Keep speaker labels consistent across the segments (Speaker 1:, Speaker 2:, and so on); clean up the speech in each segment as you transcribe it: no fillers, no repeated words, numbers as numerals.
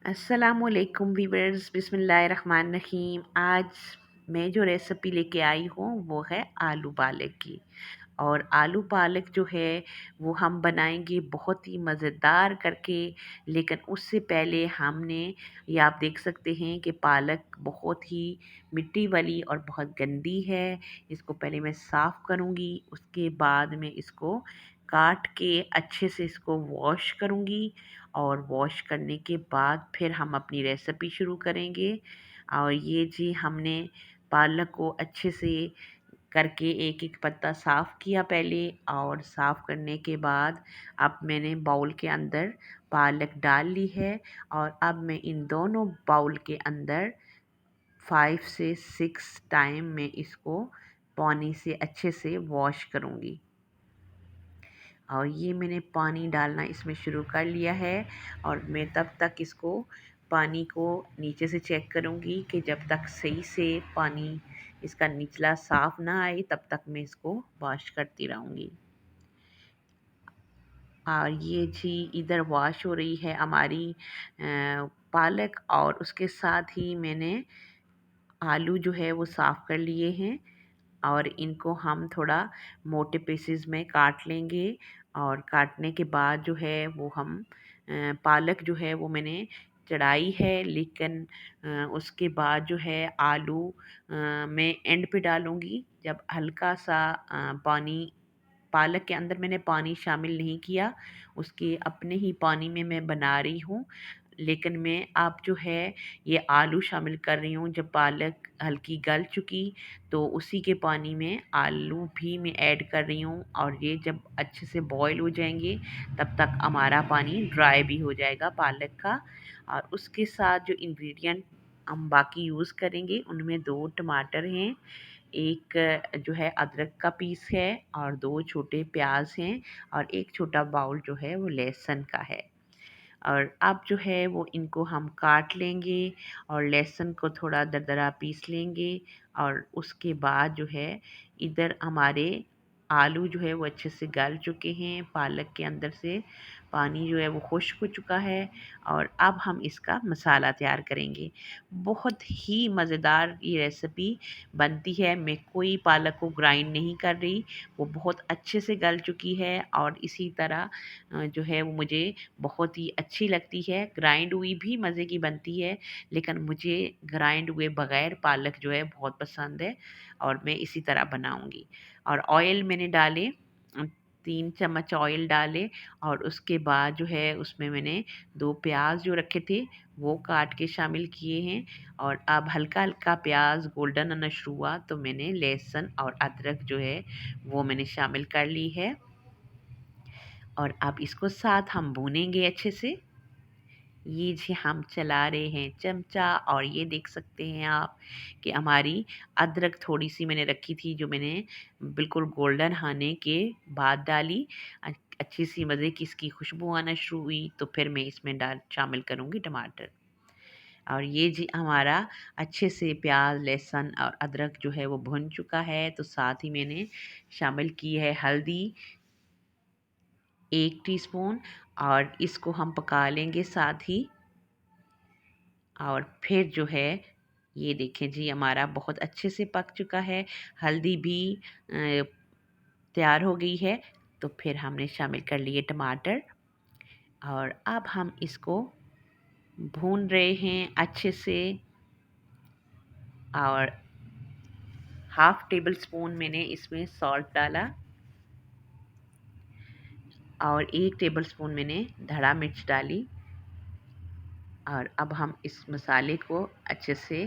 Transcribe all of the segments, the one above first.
Speaker 1: अस्सलामुअलैकुम वीवर्स, बिस्मिल्लाहिर्रहमानिर्रहीम। आज मैं जो रेसिपी लेके आई हूँ वो है आलू पालक की। और आलू पालक जो है वो हम बनाएंगे बहुत ही मज़ेदार करके। लेकिन उससे पहले हमने, ये आप देख सकते हैं कि पालक बहुत ही मिट्टी वाली और बहुत गंदी है। इसको पहले मैं साफ़ करूँगी, उसके बाद मैं इसको काट के अच्छे से इसको वॉश करूँगी। और वॉश करने के बाद फिर हम अपनी रेसिपी शुरू करेंगे। और ये जी हमने पालक को अच्छे से करके एक एक पत्ता साफ़ किया पहले। और साफ़ करने के बाद अब मैंने बाउल के अंदर पालक डाल ली है। और अब मैं इन दोनों बाउल के अंदर 5 से 6 टाइम मैं इसको पानी से अच्छे से वॉश करूँगी। और ये मैंने पानी डालना इसमें शुरू कर लिया है। और मैं तब तक इसको पानी को नीचे से चेक करूँगी कि जब तक सही से पानी इसका निचला साफ़ ना आए तब तक मैं इसको वॉश करती रहूँगी। और ये जी इधर वॉश हो रही है हमारी पालक। और उसके साथ ही मैंने आलू जो है वो साफ़ कर लिए हैं। और इनको हम थोड़ा मोटे पीसेस में काट लेंगे। और काटने के बाद जो है वो हम पालक जो है वो मैंने चढ़ाई है। लेकिन उसके बाद जो है आलू मैं एंड पे डालूँगी, जब हल्का सा पानी, पालक के अंदर मैंने पानी शामिल नहीं किया, उसके अपने ही पानी में मैं बना रही हूँ। लेकिन मैं अब जो है ये आलू शामिल कर रही हूँ। जब पालक हल्की गल चुकी तो उसी के पानी में आलू भी मैं ऐड कर रही हूँ। और ये जब अच्छे से बॉईल हो जाएंगे तब तक हमारा पानी ड्राई भी हो जाएगा पालक का। और उसके साथ जो इंग्रेडिएंट हम बाकी यूज़ करेंगे उनमें 2 टमाटर हैं, एक जो है अदरक का पीस है, और 2 छोटे प्याज हैं, और एक छोटा बाउल जो है वो लहसुन का है। और अब जो है वो इनको हम काट लेंगे और लहसुन को थोड़ा दरदरा पीस लेंगे। और उसके बाद जो है इधर हमारे आलू जो है वो अच्छे से गल चुके हैं, पालक के अंदर से पानी जो है वो खुश्क हो चुका है। और अब हम इसका मसाला तैयार करेंगे। बहुत ही मज़ेदार ये रेसिपी बनती है। मैं कोई पालक को ग्राइंड नहीं कर रही, वो बहुत अच्छे से गल चुकी है। और इसी तरह जो है वो मुझे बहुत ही अच्छी लगती है। ग्राइंड हुई भी मज़े की बनती है, लेकिन मुझे ग्राइंड हुए बगैर पालक जो है बहुत पसंद है, और मैं इसी तरह बनाऊँगी। और ऑयल मैंने डाले, 3 चम्मच ऑयल डाले। और उसके बाद जो है उसमें मैंने 2 प्याज जो रखे थे वो काट के शामिल किए हैं। और अब हल्का हल्का प्याज गोल्डन आना शुरू हुआ तो मैंने लहसुन और अदरक जो है वो मैंने शामिल कर ली है। और अब इसको साथ हम भूनेंगे अच्छे से। ये जी हम चला रहे हैं चमचा। और ये देख सकते हैं आप कि हमारी अदरक थोड़ी सी मैंने रखी थी, जो मैंने बिल्कुल गोल्डन आने के बाद डाली। अच्छी सी मज़े की इसकी खुशबू आना शुरू हुई तो फिर मैं इसमें डाल शामिल करूँगी टमाटर। और ये जी हमारा अच्छे से प्याज लहसुन और अदरक जो है वो भुन चुका है। तो साथ ही मैंने शामिल की है हल्दी 1 टीस्पून। और इसको हम पका लेंगे साथ ही। और फिर जो है ये देखें जी हमारा बहुत अच्छे से पक चुका है, हल्दी भी तैयार हो गई है। तो फिर हमने शामिल कर लिए टमाटर। और अब हम इसको भून रहे हैं अच्छे से। और 1/2 टेबल स्पून मैंने इसमें सॉल्ट डाला। और 1 टेबल स्पून मैंने धड़ा मिर्च डाली। और अब हम इस मसाले को अच्छे से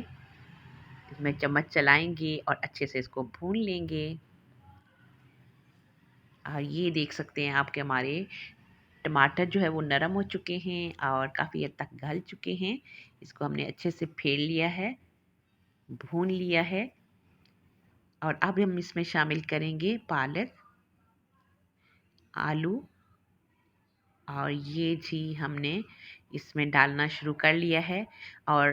Speaker 1: इसमें चम्मच चलाएंगे और अच्छे से इसको भून लेंगे। और ये देख सकते हैं आप कि हमारे टमाटर जो है वो नरम हो चुके हैं और काफ़ी हद तक गल चुके हैं। इसको हमने अच्छे से फेल लिया है, भून लिया है। और अब हम इसमें शामिल करेंगे पालक, आलू। और ये जी हमने इसमें डालना शुरू कर लिया है। और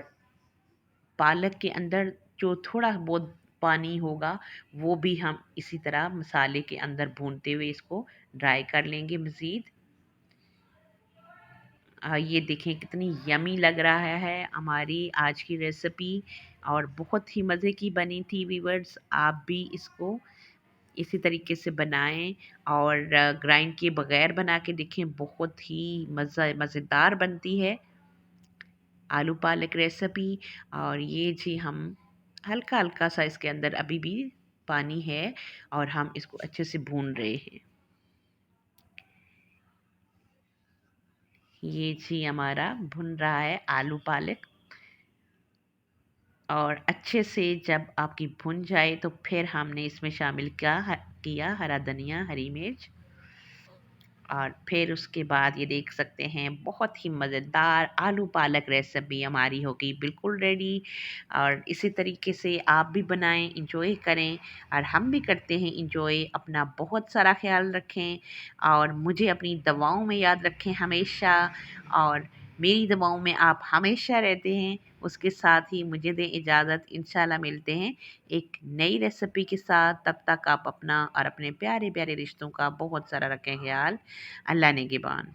Speaker 1: पालक के अंदर जो थोड़ा बहुत पानी होगा वो भी हम इसी तरह मसाले के अंदर भूनते हुए इसको ड्राई कर लेंगे मज़ीद। ये देखें कितनी यमी लग रहा है हमारी आज की रेसिपी, और बहुत ही मज़े की बनी थी व्यूअर्स। आप भी इसको इसी तरीके से बनाएं और ग्राइंड किए बगैर बना के देखें, बहुत ही मज़ेदार बनती है आलू पालक रेसिपी। और ये जी हम हल्का हल्का सा इसके अंदर अभी भी पानी है और हम इसको अच्छे से भून रहे हैं। ये जी हमारा भुन रहा है आलू पालक, और अच्छे से जब आपकी भुन जाए तो फिर हमने इसमें शामिल किया हरा धनिया, हरी मिर्च, और फिर उसके बाद ये देख सकते हैं बहुत ही मज़ेदार आलू पालक रेसिपी हमारी हो गई बिल्कुल रेडी। और इसी तरीके से आप भी बनाएं, इंजॉय करें, और हम भी करते हैं इंजॉय। अपना बहुत सारा ख्याल रखें और मुझे अपनी दवाओं में याद रखें हमेशा, और मेरी दवाओं में आप हमेशा रहते हैं। उसके साथ ही मुझे दें इजाज़त, इंशाल्लाह मिलते हैं एक नई रेसिपी के साथ। तब तक आप अपना और अपने प्यारे प्यारे रिश्तों का बहुत सारा रखें ख्याल। अल्लाह ने निगहबान।